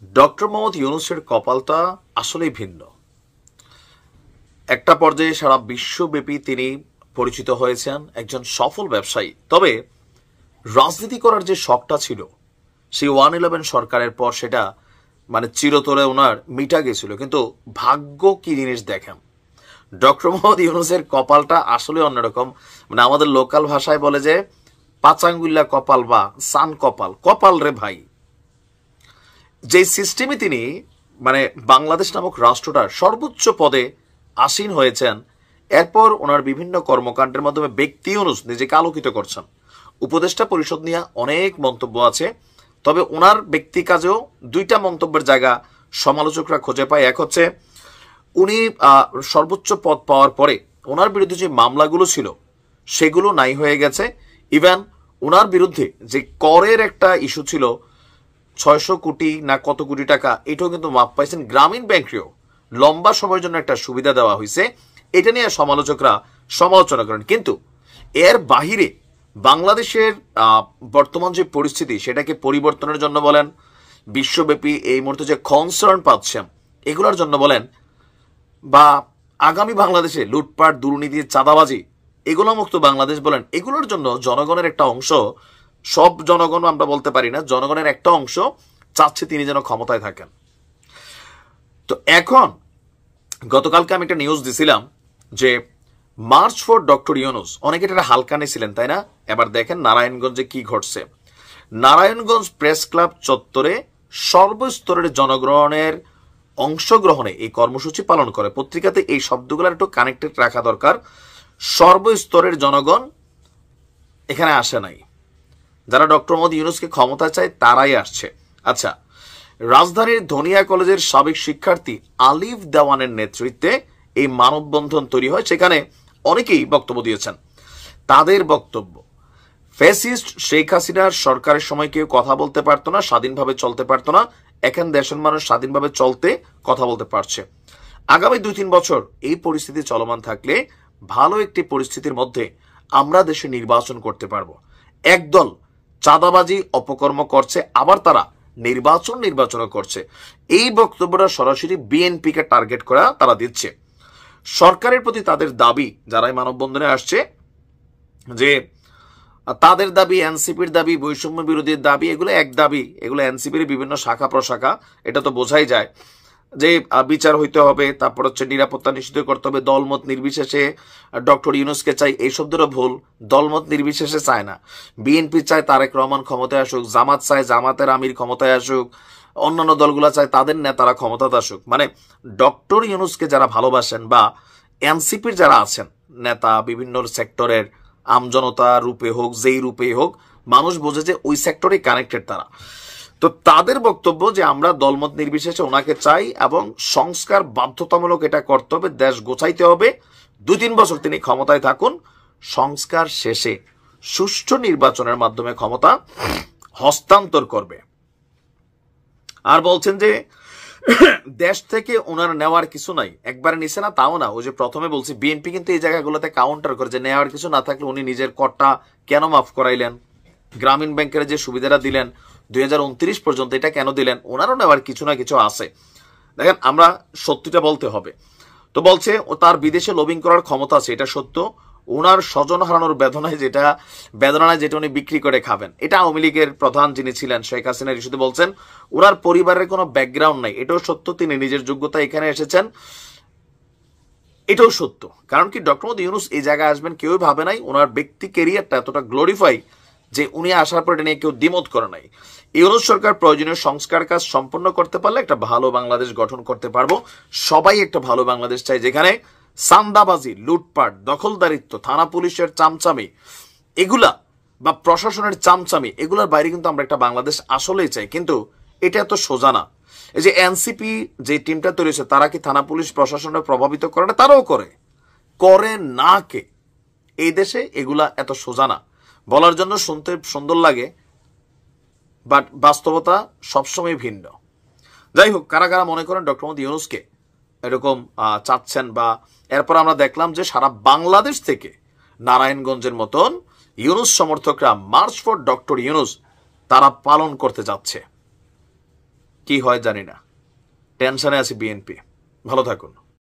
Doctor Mohammad ইউনূসের কপালটা আসলেই ভিন্ন। একটা পর্যায়ে সারা বিশ্বব্যাপী তিনি পরিচিত হয়েছেন একজন সফল ব্যবসায়ী। তবে রাজনীতি করার যে শখটা ছিল সেই 111 সরকারের পর সেটা চিরতরে ওনার মিটা গেছিল। কিন্তু ভাগ্য কি জিনিস দেখেন, ডক্টর মোহাম্মদ ইউনূসের কপালটা আসলে অন্যরকম। আমাদের লোকাল ভাষায় বলে যে পাচাঙ্গুল্লা কপাল বা সান কপাল, কপাল রে ভাই। যে সিস্টেমে তিনি বাংলাদেশ নামক রাষ্ট্রটার সর্বোচ্চ পদে আসীন হয়েছেন, এরপর ওনার বিভিন্ন কর্মকাণ্ডের মাধ্যমে ব্যক্তি ইউনূস নিজেকে আলোকিত করছেন। উপদেষ্টা পরিষদ নিয়ে অনেক মন্তব্য আছে, তবে ওনার ব্যক্তি কাজেও দুইটা মন্তব্যের জায়গা সমালোচকরা খুঁজে পায়। এক হচ্ছে উনি সর্বোচ্চ পদ পাওয়ার পরে ওনার বিরুদ্ধে যে মামলাগুলো ছিল সেগুলো নাই হয়ে গেছে। ইভেন ওনার বিরুদ্ধে যে করের একটা ইস্যু ছিল 600 কোটি না কত কোটি টাকা, এটাও কিন্তু মাপ পাইছেন। গ্রামীণ ব্যাংকেও লম্বা সময়ের জন্য একটা সুবিধা দেওয়া হয়েছে, এটা নিয়ে সমালোচকরা সমালোচনা করেন। কিন্তু এর বাহিরে বাংলাদেশের বর্তমান যে পরিস্থিতি সেটাকে পরিবর্তনের জন্য বলেন, বিশ্বব্যাপী এই মুহূর্তে যে কনসার্ন পাচ্ছেন এগুলোর জন্য বলেন, বা আগামী বাংলাদেশে লুটপাট, দুর্নীতি, চাঁদাবাজি এগুলো মুক্ত বাংলাদেশ বলেন, এগুলোর জন্য জনগণের একটা অংশ, সব জনগণ আমরা বলতে পারি না, জনগণের একটা অংশ চাচ্ছে তিনি যেন ক্ষমতায় থাকেন। তো এখন গতকালকে আমি একটা নিউজ দিছিলাম যে মার্চ ফর ডক্টর ইউনূস, অনেকে এটা হালকা নিয়েছিলেন তাই না? এবার দেখেন নারায়ণগঞ্জে কি ঘটছে। নারায়ণগঞ্জ প্রেস ক্লাব চত্বরে সর্বস্তরের জনগণের অংশগ্রহণে এই কর্মসূচি পালন করে। পত্রিকাতে এই শব্দগুলো একটু কানেক্টেড রাখা দরকার। সর্বস্তরের জনগণ এখানে আসে নাই, যারা ডক্টর মোহাম্মদ ইউনূসকে ক্ষমতা চায় তারাই আসছে। আচ্ছা, রাজধানীর ধনিয়া কলেজের সাবেক শিক্ষার্থী আলিফ দেওয়ানের নেতৃত্বে এই মানববন্ধন তৈরি হয়। সেখানে অনেকেই বক্তব্য দিয়েছেন। তাদের বক্তব্য, ফ্যাসিস্ট শেখ হাসিনার সরকারের সময় কেউ কথা বলতে পারতো না, স্বাধীনভাবে চলতে পারতো না। এখন দেশের মানুষ স্বাধীনভাবে চলতে, কথা বলতে পারছে। আগামী 2-3 বছর এই পরিস্থিতি চলমান থাকলে ভালো একটি পরিস্থিতির মধ্যে আমরা দেশে নির্বাচন করতে পারবো। একদল চাঁদাবাজি অপকর্ম করছে, আবার তারা নির্বাচনও করছে। এই বক্তব্যটা সরাসরি বিএনপিকে টার্গেট করা তারা দিচ্ছে। সরকারের প্রতি তাদের দাবি, যারা মানববন্ধনে আসছে, যে তাদের দাবি, এনসিপির দাবি, বৈষম্য বিরোধীর দাবি, এগুলো এক দাবি, এগুলো এনসিপির বিভিন্ন শাখা প্রশাখা, এটা তো বোঝাই যায় যে বিচার হইতে হবে, তারপর হচ্ছে নিরাপত্তা নিশ্চিত করতে হবে, দলমত নির্বিশেষে ডক্টর ইউনূসকে চাই, এই শব্দটা ভুল। দলমত নির্বিশেষে চায় না। বিএনপি চায় তারেক রহমান ক্ষমতায় আসুক, জামাত চায় জামাতের আমির ক্ষমতায় আসুক, অন্যান্য দলগুলা চায় তাদের নেতারা ক্ষমতাতে আসুক। ডক্টর ইউনূসকে যারা ভালোবাসেন বা এনসিপির যারা আছেন নেতা, বিভিন্ন সেক্টরের আমজনতা রূপে হোক, যেই রূপেই হোক, মানুষ বোঝে যে ওই সেক্টরে কানেক্টেড তারা। তো তাদের বক্তব্য যে আমরা দলমত নির্বিশেষে ওনাকে চাই এবং সংস্কার বাধ্যতামূলক এটা করতে হবে, দেশ গোছাইতে হবে, 2-3 বছর তিনি ক্ষমতায় থাকুন, সংস্কার শেষে সুষ্ঠু নির্বাচনের মাধ্যমে ক্ষমতা হস্তান্তর করবে। আর বলছেন যে দেশ থেকে ওনার নেওয়ার কিছু নাই, একবারে নিছে না তাও না। ওই যে প্রথমে বলছি, বিএনপি কিন্তু এই জায়গাগুলোতে কাউন্টার করে যে নেওয়ার কিছু না থাকলে উনি নিজের করটা কেন মাফ করাইলেন, গ্রামীণ ব্যাংকের যে সুবিধাটা দিলেন 2029 পর্যন্ত, এটা কেন দিলেন? ওনারও নেওয়ার কিছু না কিছু আছে। দেখেন, আমরা সত্যিটা বলতে হবে। তো বলছে ও তার বিদেশে লবিং করার ক্ষমতা আছে, এটা সত্য। ওনার স্বজন হারানোর বেদনায় যেটা উনি বিক্রি করে খাবেন, এটা আওয়ামী লীগের প্রধান যিনি ছিলেন শেখ হাসিনার ইস্যুতে বলছেন। ওনার পরিবারের কোনো ব্যাকগ্রাউন্ড নাই, এটাও সত্য। তিনি নিজের যোগ্যতা এখানে এসেছেন, এটাও সত্য। কারণ কি, ডক্টর মোহাম্মদ ইউনূস এই জায়গায় আসবেন কেউ ভাবে নাই। ওনার ব্যক্তি ক্যারিয়ারটা এতটা গ্লোরিফাই যে উনি আসার পর এটা নিয়ে কেউ দ্বিমত করে নাই। ইউনূস সরকার প্রয়োজনীয় সংস্কার কাজ সম্পন্ন করতে পারলে একটা ভালো বাংলাদেশ গঠন করতে পারবো। সবাই একটা ভালো বাংলাদেশ চাই, যেখানে সান্দাবাজি, লুটপাট, দখলদারিত্ব, থানা পুলিশের চামচামি এগুলা বা প্রশাসনের চামচামি, এগুলার বাইরে কিন্তু আমরা একটা বাংলাদেশ আসলেই চাই। কিন্তু এটা এত সোজা না। এই যে এনসিপি যে টিমটা তৈরি হয়েছে, তারা কি থানা পুলিশ প্রশাসনের প্রভাবিত করে না? তারাও করে না কে? এই দেশে এগুলা এত সোজা না। বলার জন্য শুনতে সুন্দর লাগে, বাট বাস্তবতা সবসময় ভিন্ন। যাই হোক, কারা কারা মনে করেন ডক্টর মোহাম্মদ ইউনূসকে এরকম চাচ্ছেন, বা এরপর আমরা দেখলাম যে সারা বাংলাদেশ থেকে নারায়ণগঞ্জের মতন ইউনূস সমর্থকরা মার্চ ফর ডক্টর ইউনূস তারা পালন করতে যাচ্ছে। কি হয় জানি না। টেনশনে আছে বিএনপি। ভালো থাকুন।